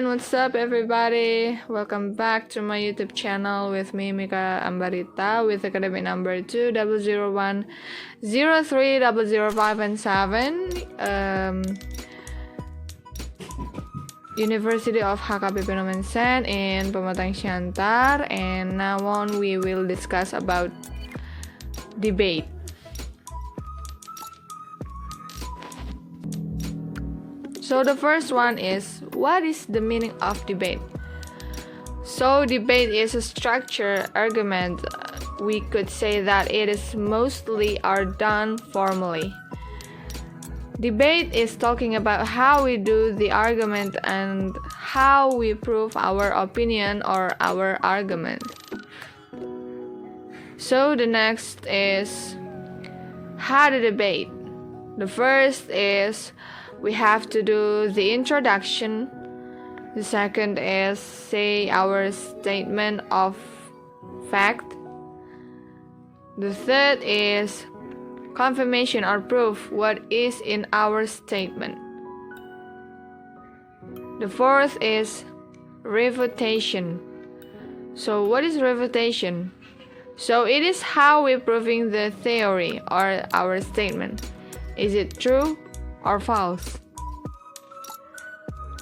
everyone, what's up everybody? Welcome back to my YouTube channel with me, Mika Ambarita, with HKBP number 2001 03005 and 7, University of HKBP Nommensen in Pematang Siantar, and now on we will discuss about debate. So the first one is, what is the meaning of debate? So debate is a structured argument. We could say that it is mostly are done formally. Debate is talking about how we do the argument and how we prove our opinion or our argument. So the next is how to debate. The first is we have to do the introduction. The second is say our statement of fact. The third is confirmation or proof what is in our statement. The fourth is refutation. So what is refutation? So it is how we proving the theory or our statement. Is it true or false?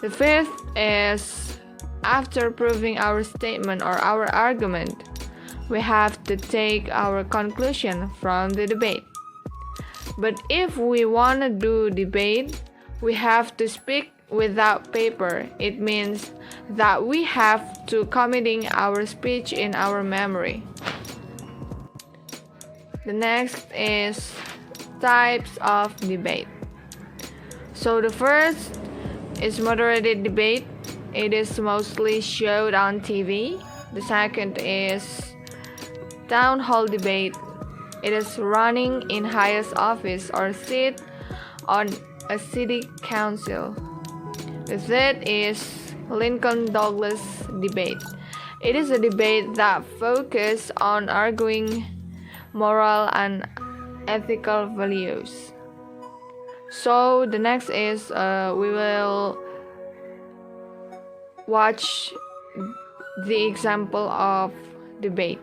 The fifth is after proving our statement or our argument, we have to take our conclusion from the debate. But if we want to do debate, we have to speak without paper. It means that we have to committing our speech in our memory. The next is types of debate. So the first is moderated debate. It is mostly showed on TV. The second is town hall debate. It is running in highest office or sit on a city council. The third is Lincoln Douglas debate. It is a debate that focuses on arguing moral and ethical values. So the next is we will watch the example of debate.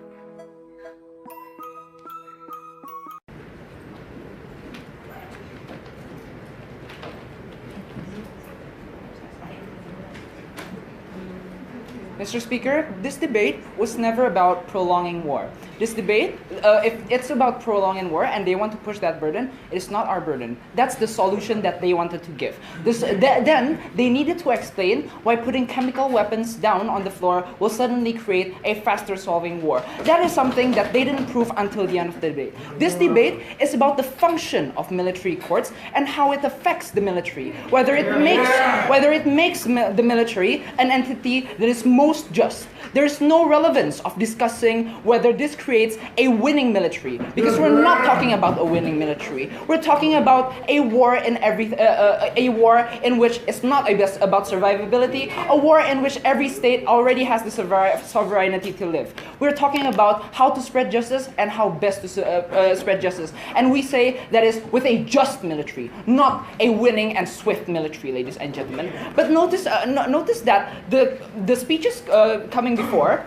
Mr. Speaker, this debate was never about prolonging war. This debate, if it's about prolonging war and they want to push that burden, it is not our burden. That's the solution that they wanted to give. Then they needed to explain why putting chemical weapons down on the floor will suddenly create a faster solving war. That is something that they didn't prove until the end of the debate. This debate is about the function of military courts and how it affects the military. Whether it makes the military an entity that is most just. There is no relevance of discussing whether this creates a winning military, because we're not talking about a winning military. We're talking about a war in a war in which it's not just about survivability, a war in which every state already has the sovereignty to live. We're talking about how to spread justice and how best to spread justice. And we say that is with a just military, not a winning and swift military, ladies and gentlemen. But notice that the speeches coming before,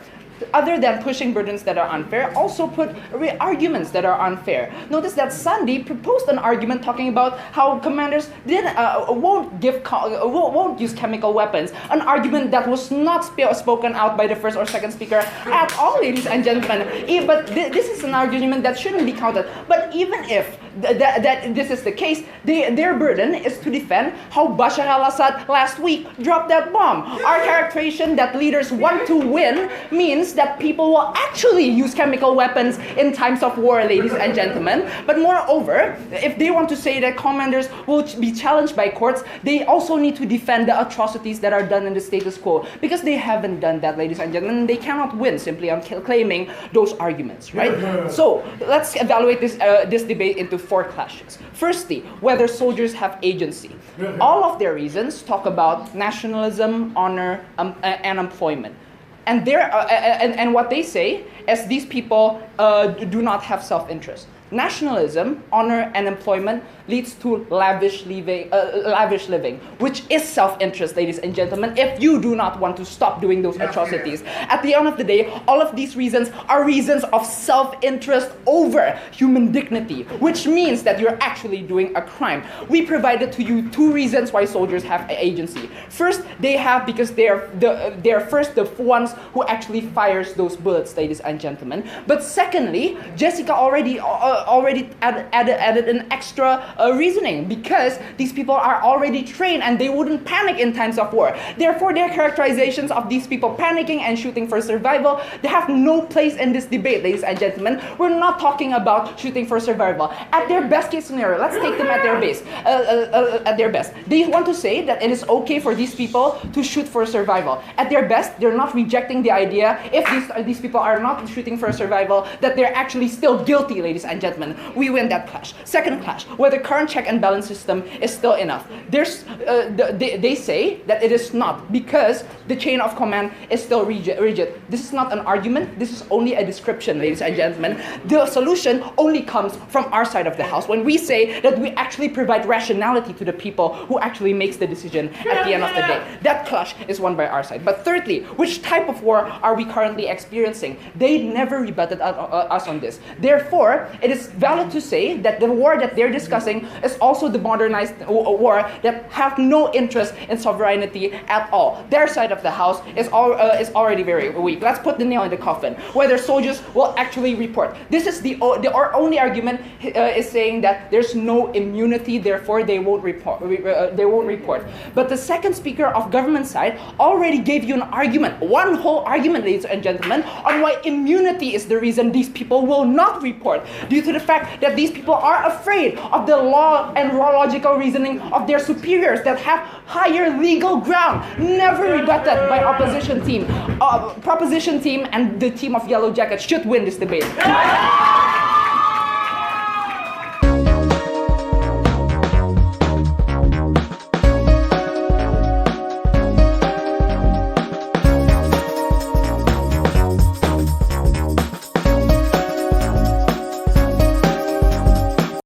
other than pushing burdens that are unfair, also put arguments that are unfair. Notice that Sandy proposed an argument talking about how commanders won't use chemical weapons. An argument that was not spoken out by the first or second speaker at all, ladies and gentlemen. But this is an argument that shouldn't be counted. But even if that this is the case, their burden is to defend how Bashar al-Assad last week dropped that bomb. Our characterization that leaders want to win means that people will actually use chemical weapons in times of war, ladies and gentlemen. But moreover, if they want to say that commanders will be challenged by courts, they also need to defend the atrocities that are done in the status quo, because they haven't done that, ladies and gentlemen. They cannot win simply on claiming those arguments, right? So let's evaluate this debate into 4 clashes. Firstly, whether soldiers have agency. All of their reasons talk about nationalism, honor, and employment. And what they say is these people do not have self-interest. nationalism, honor, and employment leads to lavish living, which is self-interest, ladies and gentlemen, if you do not want to stop doing those atrocities. At the end of the day, all of these reasons are reasons of self-interest over human dignity, which means that you're actually doing a crime. We provided to you 2 reasons why soldiers have agency. First, they have because they're first the ones who actually fires those bullets, ladies and gentlemen. But secondly, Jessica already added an extra reasoning, because these people are already trained and they wouldn't panic in times of war. Therefore, their characterizations of these people panicking and shooting for survival, they have no place in this debate, ladies and gentlemen. We're not talking about shooting for survival. At their best case scenario, let's take them at their base. At their best, they want to say that it is okay for these people to shoot for survival. At their best, they're not rejecting the idea, if these people are not shooting for survival, that they're actually still guilty, ladies and gentlemen. We win that clash. Second clash, whether current check and balance system is still enough. They say that it is not, because the chain of command is still rigid. This is not an argument. This is only a description, ladies and gentlemen. The solution only comes from our side of the house, when we say that we actually provide rationality to the people who actually makes the decision at the end of the day. That clash is won by our side. But thirdly, which type of war are we currently experiencing? They never rebutted us on this. Therefore, it is valid to say that the war that they're discussing is also the modernized war that have no interest in sovereignty at all. Their side of the house is already very weak. Let's put the nail in the coffin. Whether soldiers will actually report. This is our only argument is saying that there's no immunity, therefore they won't report. But the second speaker of government side already gave you an argument, one whole argument, ladies and gentlemen, on why immunity is the reason these people will not report, due to the fact that these people are afraid of the law and logical reasoning of their superiors that have higher legal ground, never rebutted by opposition team. Proposition team and the team of Yellow Jackets should win this debate.